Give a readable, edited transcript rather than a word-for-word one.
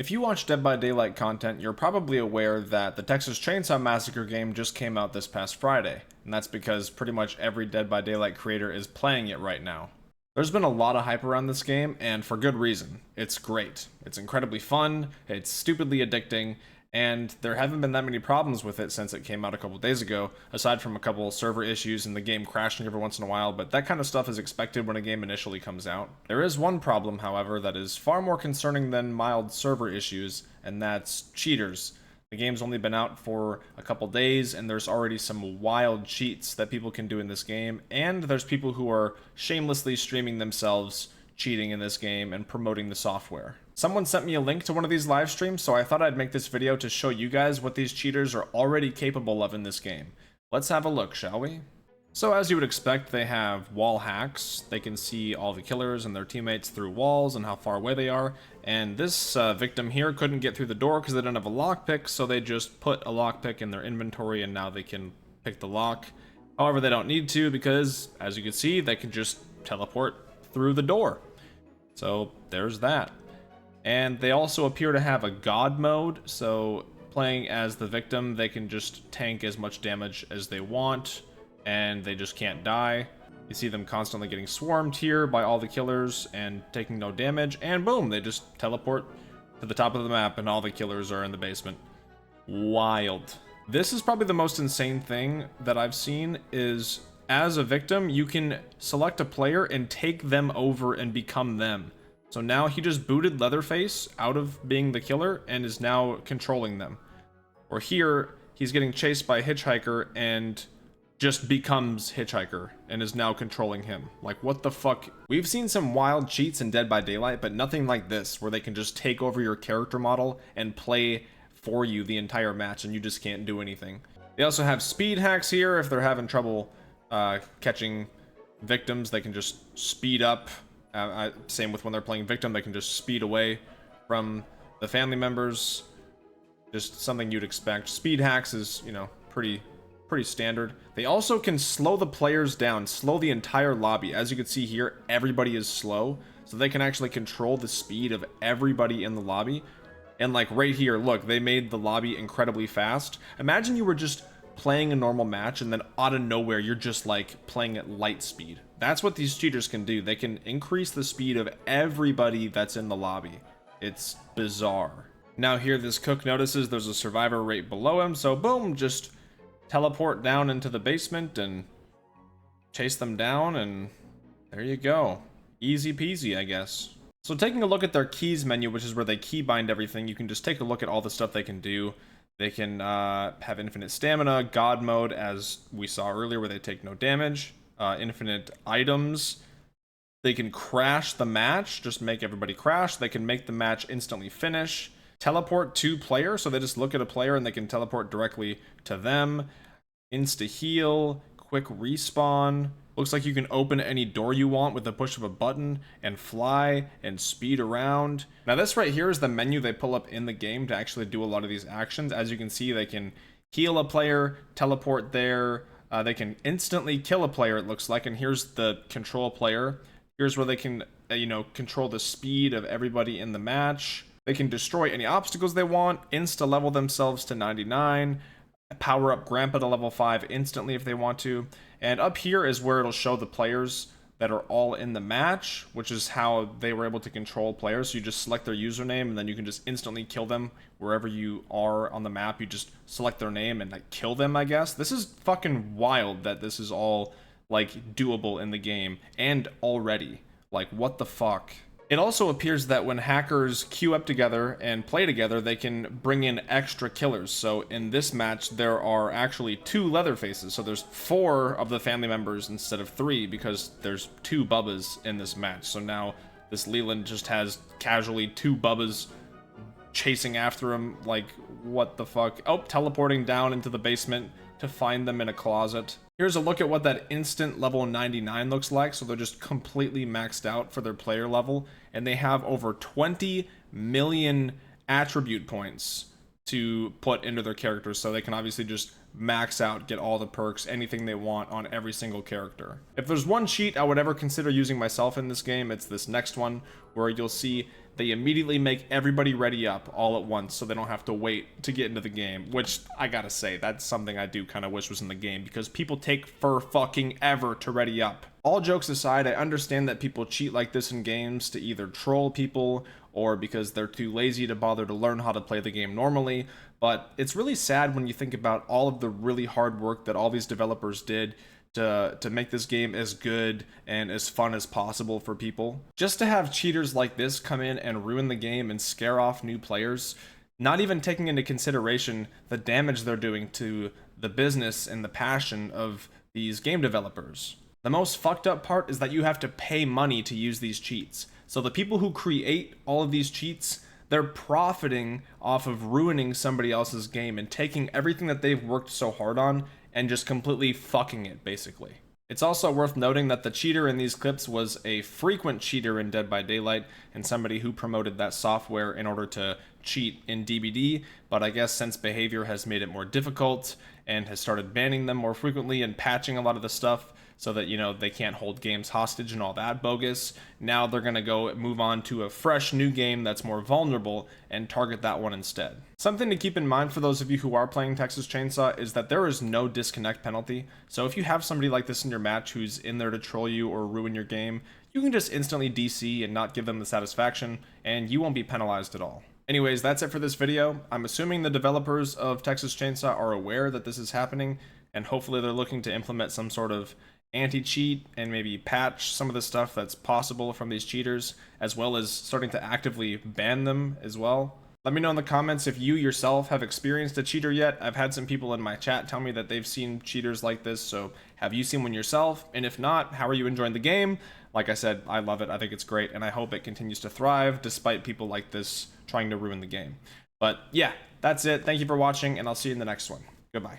If you watch Dead by Daylight content, you're probably aware that the Texas Chainsaw Massacre game just came out this past Friday, and that's because pretty much every Dead by Daylight creator is playing it right now. There's been a lot of hype around this game, and for good reason. It's great. It's incredibly fun, it's stupidly addicting, and there haven't been that many problems with it since it came out a couple days ago, aside from a couple server issues and the game crashing every once in a while, but that kind of stuff is expected when a game initially comes out. There is one problem, however, that is far more concerning than mild server issues, and that's cheaters. The game's only been out for a couple days, and there's already some wild cheats that people can do in this game, and there's people who are shamelessly streaming themselves cheating in this game and promoting the software. Someone sent me a link to one of these live streams, so I thought I'd make this video to show you guys what these cheaters are already capable of in this game. Let's have a look, shall we? So as you would expect, they have wall hacks. They can see all the killers and their teammates through walls and how far away they are. And this victim here couldn't get through the door because they didn't have a lockpick, so they just put a lockpick in their inventory and now they can pick the lock. However, they don't need to because, as you can see, they can just teleport through the door. So there's that. And they also appear to have a god mode, so playing as the victim, they can just tank as much damage as they want, and they just can't die. You see them constantly getting swarmed here by all the killers and taking no damage, and boom, they just teleport to the top of the map and all the killers are in the basement. Wild. This is probably the most insane thing that I've seen is, as a victim, you can select a player and take them over and become them. So now he just booted Leatherface out of being the killer and is now controlling them. Or here, he's getting chased by a hitchhiker and just becomes Hitchhiker and is now controlling him. Like, what the fuck? We've seen some wild cheats in Dead by Daylight, but nothing like this, where they can just take over your character model and play for you the entire match and you just can't do anything. They also have speed hacks here. If they're having trouble catching victims, they can just speed up. Same with when they're playing victim, they can just speed away from the family members. Just something you'd expect. Speed hacks is, you know, pretty standard. They also can slow the players down, slow the entire lobby. As you can see here, everybody is slow, so they can actually control the speed of everybody in the lobby. And like right here, look, they made the lobby incredibly fast. Imagine you were just playing a normal match and then out of nowhere you're just like playing at light speed. That's what these cheaters can do. They can increase the speed of everybody that's in the lobby. It's bizarre. Now here this cook notices there's a survivor right below him, so boom, just teleport down into the basement and chase them down, and there you go. Easy peasy, I guess. So taking a look at their keys menu, which is where they keybind everything, you can just take a look at all the stuff they can do. They can have infinite stamina, god mode, as we saw earlier, where they take no damage, infinite items. They can crash the match, just make everybody crash. They can make the match instantly finish. Teleport to player, so they just look at a player and they can teleport directly to them. Insta heal, quick respawn. Looks like you can open any door you want with the push of a button and fly and speed around. Now this right here is the menu they pull up in the game to actually do a lot of these actions. As you can see, they can heal a player, teleport there. They can instantly kill a player, it looks like, and here's the control player. Here's where they can, control the speed of everybody in the match. They can destroy any obstacles they want, insta-level themselves to 99, power up Grandpa to level 5 instantly if they want to. And up here is where it'll show the players that are all in the match, which is how they were able to control players. So you just select their username and then you can just instantly kill them wherever you are on the map. You just select their name and like kill them, I guess. This is fucking wild that this is all like doable in the game and already. Like, what the fuck? It also appears that when hackers queue up together and play together, they can bring in extra killers. So in this match, there are actually 2 Leatherfaces. So there's 4 of the family members instead of 3 because there's 2 Bubbas in this match. So now this Leland just has casually 2 Bubbas chasing after him. Like, what the fuck? Oh, teleporting down into the basement to find them in a closet. Here's a look at what that instant level 99 looks like. So they're just completely maxed out for their player level. And they have over 20 million attribute points to put into their characters. So they can obviously just max out, get all the perks, anything they want on every single character. If there's one cheat I would ever consider using myself in this game, it's this next one, where you'll see they immediately make everybody ready up all at once so they don't have to wait to get into the game, which I gotta say, that's something I do kind of wish was in the game, because people take for fucking ever to ready up. All jokes aside, I understand that people cheat like this in games to either troll people or because they're too lazy to bother to learn how to play the game normally, but it's really sad when you think about all of the really hard work that all these developers did to make this game as good and as fun as possible for people. Just to have cheaters like this come in and ruin the game and scare off new players, not even taking into consideration the damage they're doing to the business and the passion of these game developers. The most fucked up part is that you have to pay money to use these cheats. So the people who create all of these cheats, they're profiting off of ruining somebody else's game and taking everything that they've worked so hard on and just completely fucking it, basically. It's also worth noting that the cheater in these clips was a frequent cheater in Dead by Daylight and somebody who promoted that software in order to cheat in DBD, but I guess since behavior has made it more difficult and has started banning them more frequently and patching a lot of the stuff so that, you know, they can't hold games hostage and all that bogus, now they're gonna go move on to a fresh new game that's more vulnerable and target that one instead. Something to keep in mind for those of you who are playing Texas Chainsaw is that there is no disconnect penalty, so if you have somebody like this in your match who's in there to troll you or ruin your game, you can just instantly DC and not give them the satisfaction, and you won't be penalized at all. Anyways, that's it for this video. I'm assuming the developers of Texas Chainsaw are aware that this is happening, and hopefully they're looking to implement some sort of anti-cheat and maybe patch some of the stuff that's possible from these cheaters, as well as starting to actively ban them as well. Let me know in the comments if you yourself have experienced a cheater yet. I've had some people in my chat tell me that they've seen cheaters like this, so have you seen one yourself? And if not, how are you enjoying the game? Like I said, I love it, I think it's great, and I hope it continues to thrive despite people like this trying to ruin the game. But yeah, that's it. Thank you for watching, and I'll see you in the next one. Goodbye.